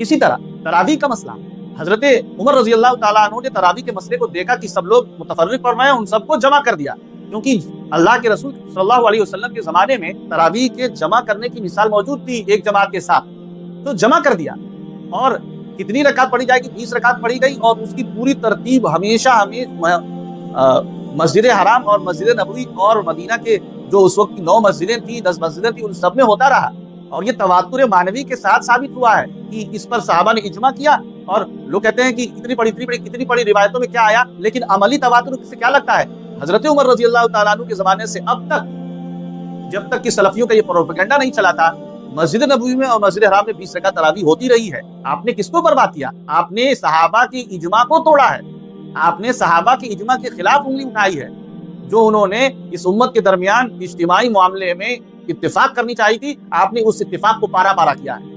इसी तरह तरावी का मसला, हजरत उमर रजी अल्लाह ताला अन्हु ने तरावी के मसले को देखा कि सब लोग मुतफर्रिक पढ़ रहे हैं, उन सबको जमा कर दिया, क्योंकि अल्लाह के रसूल सल्लल्लाहु अलैहि वसल्लम के जमाने में तरावी के जमा करने की मिसाल मौजूद थी एक जमात के साथ, तो जमा कर दिया। और कितनी रकात पढ़ी जाएगी, 20 रकात पढ़ी गई, और उसकी पूरी तरतीब हमेशा मस्जिद हराम और मस्जिद नबवी और मदीना के जो उस वक्त की 9 मस्जिदें थी, 10 मस्जिदें थी, उन सब में होता रहा। और ये तवातुर मानवी के साथ साबित हुआ है कि इस पर सहाबा ने इजमा किया। और लोग कहते हैं कि इतनी पढ़ी कितनी पढ़ी, रिवायतों में क्या आया, लेकिन अमली तवातुर से क्या लगता है, हजरत उमर रजी अल्लाह ताला अन्हु के जमाने से अब तक, जब तक कि सलफियों का ये प्रोपेगेंडा नहीं चला था, मस्जिद नबवी में और मस्जिद हराम में 20 रकात तरावी होती रही है। आपने किसको बर्बाद किया? आपने सहाबा की इजमा को तोड़ा है, आपने सहाबा की इजमा के खिलाफ उंगली उठाई है। जो उन्होंने इस उम्मत के दरमियान इज्तिमाई मामले में इत्तिफाक करनी चाहिए थी, आपने उस इत्तिफाक को पारा पारा किया है।